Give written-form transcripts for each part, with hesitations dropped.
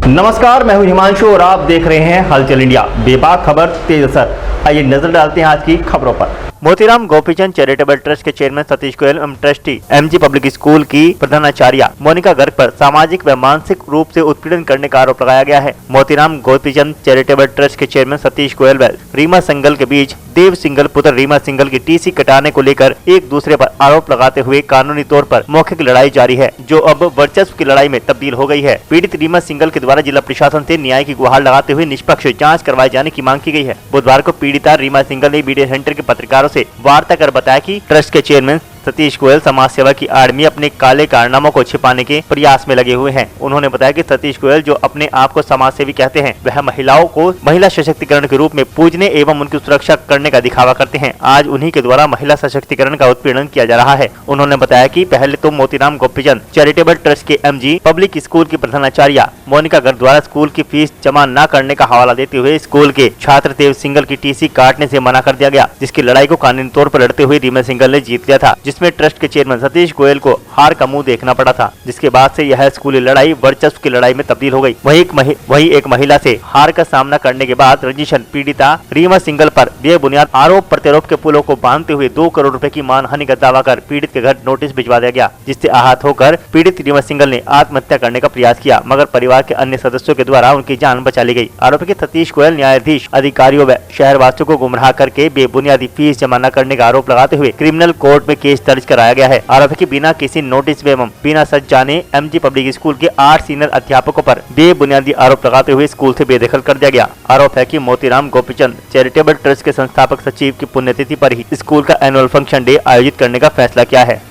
नमस्कार, मैं हूं हिमांशु और आप देख रहे हैं हलचल इंडिया। बेबाक खबर तेज असर। आइए नजर डालते हैं आज की खबरों पर। मोतीराम गोपीचंद चैरिटेबल ट्रस्ट के चेयरमैन सतीश गोयल एवं ट्रस्टी एमजी पब्लिक स्कूल की प्रधानाचार्य मोनिका गर्ग पर सामाजिक व मानसिक रूप से उत्पीड़न करने का आरोप लगाया गया है। मोतीराम गोपीचंद चैरिटेबल ट्रस्ट के चेयरमैन सतीश गोयल व रीमा सिंघल के बीच देव सिंघल पुत्र रीमा सिंघल की टीसी कटाने को लेकर एक दूसरे पर आरोप लगाते हुए कानूनी तौर पर मौखिक लड़ाई जारी है, जो अब वर्चस्व की लड़ाई में तब्दील हो गई है। पीड़ित रीमा सिंघल के द्वारा जिला प्रशासन से न्याय की गुहार लगाते हुए निष्पक्ष जांच करवाए जाने की मांग की गई है। बुधवार को पीड़िता रीमा सिंघल ने मीडिया सेंटर के पत्रकारों से वार्ता कर बताया कि ट्रस्ट के चेयरमैन सतीश गोयल समाज सेवा की आड़ में अपने काले कारनामों को छिपाने के प्रयास में लगे हुए हैं। उन्होंने बताया कि सतीश गोयल जो अपने आप को समाज सेवी कहते हैं, वह महिलाओं को महिला सशक्तिकरण के रूप में पूजने एवं उनकी सुरक्षा करने का दिखावा करते हैं। आज उन्हीं के द्वारा महिला सशक्तिकरण का उत्पीड़न किया जा रहा है। उन्होंने बताया कि पहले तो मोतीराम गोपीचंद चैरिटेबल ट्रस्ट के एमजी पब्लिक स्कूल की प्रधानाचार्य मोनिका गर्ग द्वारा स्कूल की फीस जमा न करने का हवाला देते हुए स्कूल के छात्र देव सिंघल की टीसी काटने से मना कर दिया गया, जिसकी लड़ाई को कानूनी तौर पर लड़ते हुए रीमा सिंघल ने जीत लिया था, जिसमें ट्रस्ट के चेयरमैन सतीश गोयल को हार का मुंह देखना पड़ा था। जिसके बाद से यह स्कूली लड़ाई वर्चस्व की लड़ाई में तब्दील हो गई। वहीं एक महिला से हार का सामना करने के बाद रंजिशन पीड़िता रीमा सिंघल पर बेबुनियाद आरोप प्रत्यारोप के पुलों को बांधते हुए 2 करोड़ रुपए की मानहानि का दावा कर पीड़ित के घर नोटिस भिजवा दिया गया, जिससे आहत होकर पीड़ित रीमा सिंघल ने आत्महत्या करने का प्रयास किया, मगर परिवार के अन्य सदस्यों के द्वारा उनकी जान बचा ली गई। आरोपी के सतीश गोयल न्यायाधीश अधिकारियों व शहरवासियों को गुमराह करके बेबुनियादी फीस जमा न करने का आरोप लगाते हुए क्रिमिनल कोर्ट में केस दर्ज कराया गया है। आरोपी की बिना किसी नोटिस एवं बिना सच जाने एमजी पब्लिक स्कूल के 8 सीनियर अध्यापकों पर बेबुनियादी आरोप लगाते हुए स्कूल से बेदखल कर दिया गया। आरोप है कि मोतीराम गोपीचंद चैरिटेबल ट्रस्ट के संस्थापक सचिव की पुण्यतिथि पर ही स्कूल का एनुअल फंक्शन डे आयोजित करने का फैसला किया है।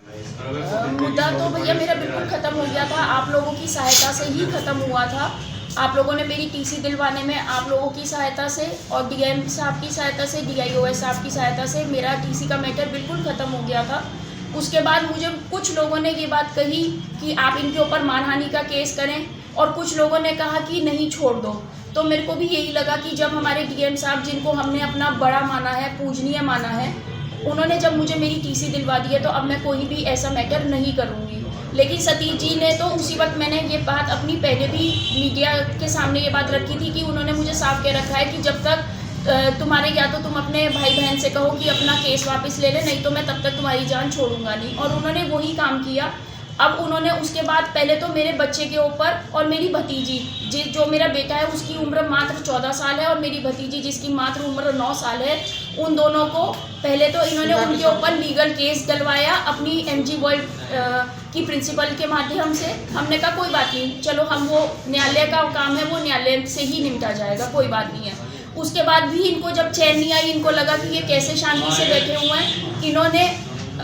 मुद्दा तो भैया मेरा बिल्कुल खत्म हो गया था। आप लोगों की सहायता से ही खत्म हुआ था। आप लोगों ने मेरी टीसी दिलवाने में आप लोगों की सहायता से और डीएम साहब की सहायता से, डीआईओएस साहब की सहायता से मेरा टीसी का मैटर बिल्कुल ख़त्म हो गया था। उसके बाद मुझे कुछ लोगों ने ये बात कही कि आप इनके ऊपर मानहानि का केस करें, और कुछ लोगों ने कहा कि नहीं छोड़ दो। तो मेरे को भी यही लगा कि जब हमारे डीएम साहब, जिनको हमने अपना बड़ा माना है, पूजनीय माना है, उन्होंने जब मुझे मेरी टीसी दिलवा दी है, तो अब मैं कोई भी ऐसा मैटर नहीं करूँगी। लेकिन सतीश जी ने तो उसी वक्त, मैंने ये बात अपनी पहले भी मीडिया के सामने ये बात रखी थी कि उन्होंने मुझे साफ कह रखा है कि जब तक तुम्हारे, या तो तुम अपने भाई बहन से कहो कि अपना केस वापस ले ले, नहीं तो मैं तब तक तुम्हारी जान छोड़ूंगा नहीं। और उन्होंने वही काम किया। अब उन्होंने उसके बाद पहले तो मेरे बच्चे के ऊपर और मेरी भतीजी, जो मेरा बेटा है उसकी उम्र मात्र 14 साल है, और मेरी भतीजी जिसकी मात्र उम्र 9 साल है, उन दोनों को पहले तो इन्होंने उनके ऊपर लीगल केस डलवाया अपनी एमजी वर्ल्ड की प्रिंसिपल के माध्यम से। हमने कहा कोई बात नहीं, चलो हम, वो न्यायालय का काम है, वो न्यायालय से ही निपटा जाएगा, कोई बात नहीं है। उसके बाद भी इनको जब चैन नहीं आई, इनको लगा कि ये कैसे शांति से बैठे हुए हैं, इन्होंने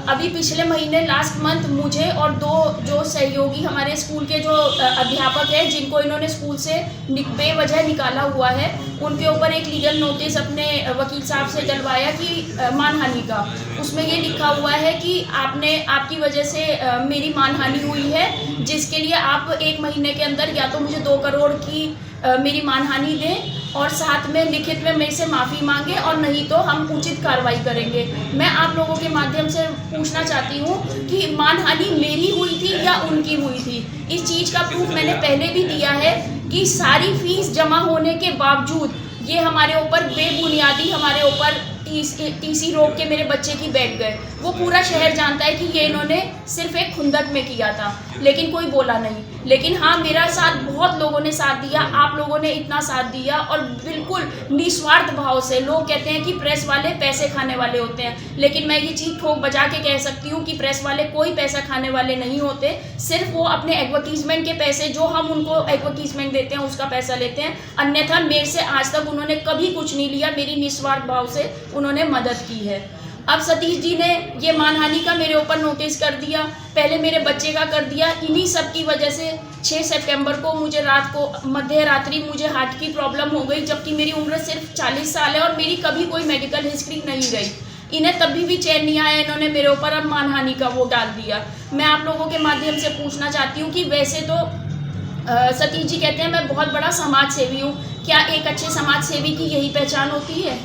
अभी पिछले महीने लास्ट मंथ मुझे और 2 जो सहयोगी हमारे स्कूल के जो अध्यापक हैं, जिनको इन्होंने स्कूल से बेवजह निकाला हुआ है, उनके ऊपर एक लीगल नोटिस अपने वकील साहब से डलवाया कि मानहानि का। उसमें ये लिखा हुआ है कि आपकी वजह से मेरी मानहानि हुई है, जिसके लिए आप 1 महीने के अंदर या तो मुझे 2 करोड़ की मेरी मानहानि दें, और साथ में लिखित में मेरे से माफ़ी मांगे, और नहीं तो हम उचित कार्रवाई करेंगे। मैं आप लोगों के माध्यम से पूछना चाहती हूँ कि मानहानि मेरी हुई थी या उनकी हुई थी? इस चीज़ का प्रूफ मैंने पहले भी दिया है कि सारी फीस जमा होने के बावजूद ये हमारे ऊपर बेबुनियादी, हमारे ऊपर टीसी रोक के मेरे बच्चे की बैठ गए। वो पूरा शहर जानता है कि ये इन्होंने सिर्फ एक खुंदक में किया था, लेकिन कोई बोला नहीं। लेकिन हाँ, मेरा साथ बहुत लोगों ने साथ दिया, आप लोगों ने इतना साथ दिया, और बिल्कुल निस्वार्थ भाव से। लोग कहते हैं कि प्रेस वाले पैसे खाने वाले होते हैं, लेकिन मैं ये चीज़ ठोक बजा के कह सकती हूँ कि प्रेस वाले कोई पैसा खाने वाले नहीं होते। सिर्फ वो अपने एडवर्टीजमेंट के पैसे, जो हम उनको एडवर्टीजमेंट देते हैं, उसका पैसा लेते हैं। अन्यथा मेरे से आज तक उन्होंने कभी कुछ नहीं लिया। मेरी निस्वार्थ भाव से उन्होंने मदद की है। अब सतीश जी ने ये मानहानि का मेरे ऊपर नोटिस कर दिया, पहले मेरे बच्चे का कर दिया। इन्हीं सब की वजह से 6 सितंबर को मुझे रात को मध्य रात्रि मुझे हार्ट की प्रॉब्लम हो गई, जबकि मेरी उम्र सिर्फ 40 साल है और मेरी कभी कोई मेडिकल हिस्ट्री नहीं गई। इन्हें तभी भी चैन नहीं आया, इन्होंने मेरे ऊपर अब मानहानि का वो डाल दिया। मैं आप लोगों के माध्यम से पूछना चाहती हूँ कि वैसे तो सतीश जी कहते हैं मैं बहुत बड़ा समाज सेवी हूँ। क्या एक अच्छे समाज सेवी की यही पहचान होती है?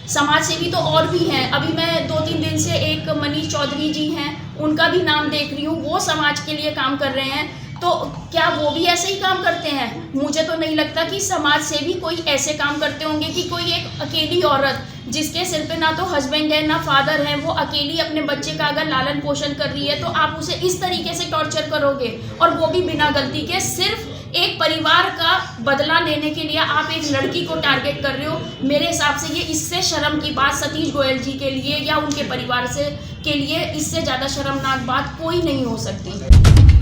समाज सेवी तो और भी हैं। अभी मैं 2-3 दिन से एक मनीष चौधरी जी हैं, उनका भी नाम देख रही हूँ। वो समाज के लिए काम कर रहे हैं। तो क्या वो भी ऐसे ही काम करते हैं? मुझे तो नहीं लगता कि समाज से भी कोई ऐसे काम करते होंगे कि कोई एक अकेली औरत जिसके सिर पे ना तो हस्बैंड है ना फादर है, वो अकेली अपने बच्चे का अगर लालन पोषण कर रही है तो आप उसे इस तरीके से टॉर्चर करोगे, और वो भी बिना गलती के। सिर्फ एक परिवार का बदला लेने के लिए आप एक लड़की को टारगेट कर रहे हो। मेरे हिसाब से ये इससे शर्म की बात सतीश गोयल जी के लिए या उनके परिवार से के लिए इससे ज़्यादा शर्मनाक बात कोई नहीं हो सकती।